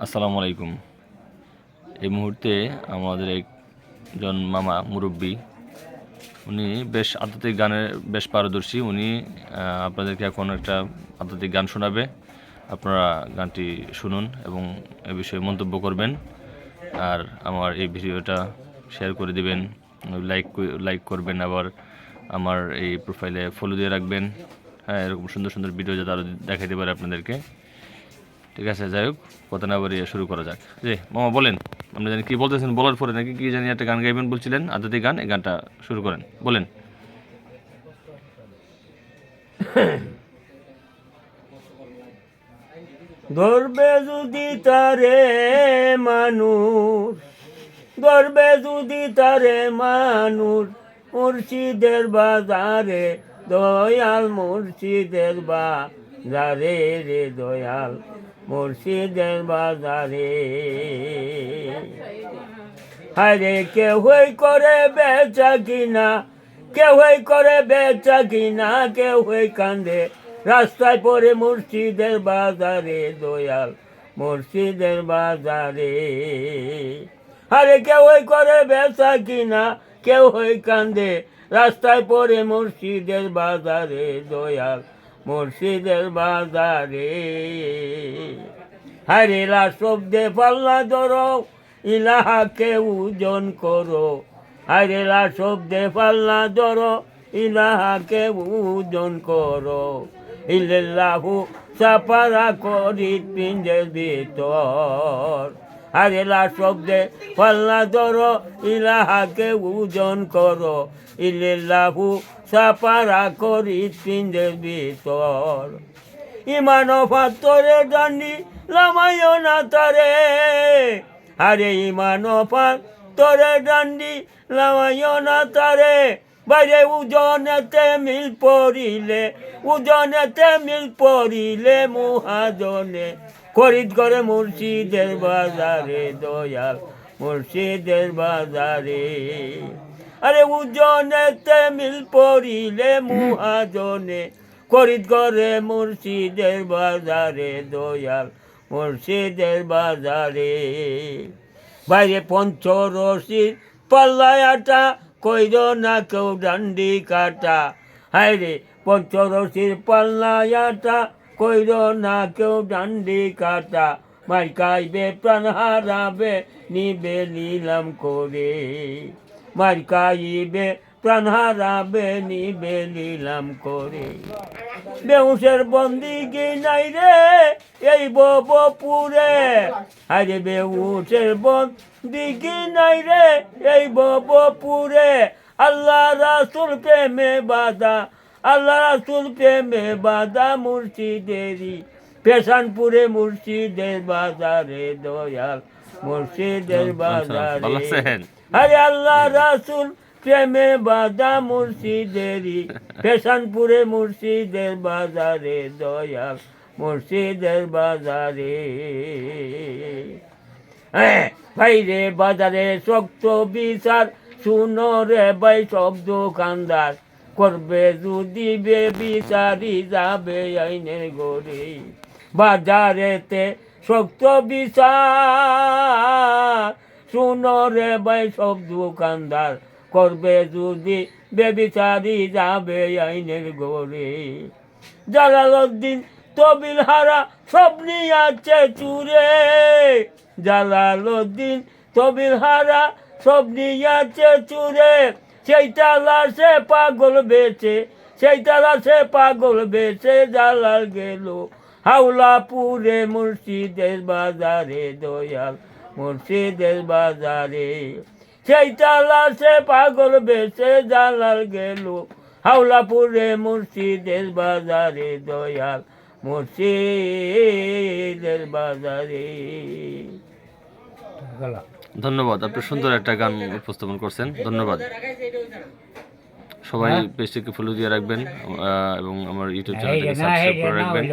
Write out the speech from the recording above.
আসসালামু আলাইকুম। এই মুহূর্তে আমাদের একজন মামা মুরব্বী, উনি বেশ আধ্যাত্মিক গানের বেশ পারদর্শী। উনি আপনাদেরকে এখন একটা আধ্যাত্মিক গান শোনাবে। আপনারা গানটি শুনুন এবং এ বিষয়ে মন্তব্য করবেন। আর আমার এই ভিডিওটা শেয়ার করে দিবেন, লাইক করবেন, আবার আমার এই প্রোফাইলে ফলো দিয়ে রাখবেন। হ্যাঁ, এরকম সুন্দর সুন্দর ভিডিও যাতে আরও দেখাইতে পারে আপনাদেরকে। ঠিক আছে, যাই হোক, কথা না বাড়িয়ে শুরু করা যাক। জি মামা বলেন, আপনি জানি কি বলতেছেন, বলার পরে নাকি কি জানি একটা গান গাইবেন বলছিলেন, আধ্যাত্মিক গান। এই গানটা শুরু করেন, বলেন। ধরবে যদি তারে মানুষ, ধরবে যদি তারে মানুষ, মুর্শিদের বাজারে দয়াল, মুর্শিদের বাজারে রে দয়াল, মুর্শিদের বাজারে। আরে কেউই করে বেচা কিনা, কেউই করে বেচা কিনা, কেউই কান্দে রাস্তায় পড়ে মুর্শিদের বাজারে দয়াল, মুর্শিদের বাজারে। আরে কেউই করে বেচা কিনা, কেউই কান্দে রাস্তায় পড়ে মুর্শিদের বাজারে দয়াল, মুর্শিদের বাজারে। আরে লা শব্দে পাল্লা ধরো, ইলাহাকে ওজন করো। আরে লা শব্দে পাল্লা ধরো, ইলাহাকে ওজন করো। ইল্লাহু সাপারা করি পিঞ্জের ভিতর। আরে লা শব্দে পাল্লা ধরো, ইলাহাকে ওজন করো। ইল্লাহু সাপারা করি পিঞ্জের ভিতর। ইমান ফাতরে জানি লামায়ও না তারে। আরে ইমান ফাতরে ডান্ডি লামায়ও না তারে। বাইরে ওজনেতে মিল পড়িলে, ওজনেতে মিল পড়িলে মহাজনে খরিদ করে মুর্শিদের বাজারে দয়াল, মুর্শিদের বাজারে। আরে ওজনেতে মিল পড়িলে মহাজনে খরিদ করে মুর্শিদের বাজারে দয়াল, মুর্শিদের বাজারে। বাইরে পঞ্চরশির পাল্লায়াটা কইর না কেউ ডান্ডি কাটা। হায়রে পঞ্চরশির পাল্লায়াটা কইর না কেউ ডান্ডি কাটা। মাই খাইবে প্রাণ হারাবে নিবে নিলাম করে। মার খাইবে প্রাণ হারাবে নিবে নিলাম করে। বেউসের বন্দিগি নাই রে এই ববপুরে। আরে বেউসের বন্দিগি নাই রে এই ববপুরে। আল্লাহ রাসূল প্রেমে বাধা, আল্লাহ রাসূল প্রেমে বাধা মুর্শিদেরি পেশানপুরে, মুর্শিদের বাজারে দয়াল, মুর্শিদের বাজারে। আরে আল্লাহ রাসূল প্রেমে বাধা মুর্শিদেরি পেশানপুরে, মুর্শিদের বাজারে দয়াল, মুর্শিদের বাজারে। ভাইরে বাজারে শক্ত বিচার শুনো রে ভাই সব দোকানদার। করবে যদি বিচারি যাবে আইনের গড়ে। বাজারেতে শক্ত বিচার শুনো রে ভাই সব দোকানদার। করবে যদি বেবিচারি যাবে আইনের গড়ে। জালালউদ্দিন তবিল হারা সব নিয়াছে চুরে। জালালউদ্দিন তবিল হারা সব নিয়াছে চুরে। সেই তালাশে পাগল বেচে, সেই তালাশে পাগল বেচে জালাল গেল হাওলাপুরে, মুর্শিদের বাজারে দয়াল, মুর্শিদের বাজারে। সেই তালাশে পাগল বেচে জালাল গেল হাওলাপুরে, মুর্শিদের বাজারে দয়াল, মুর্শিদের বাজারে। ধন্যবাদ, আপনি সুন্দর একটা গান উপস্থাপন করছেন, ধন্যবাদ। সবাই পেজটিকে ফলো দিয়ে রাখবেন এবং আমার ইউটিউব চ্যানেলটিকে সাবস্ক্রাইব করে রাখবেন।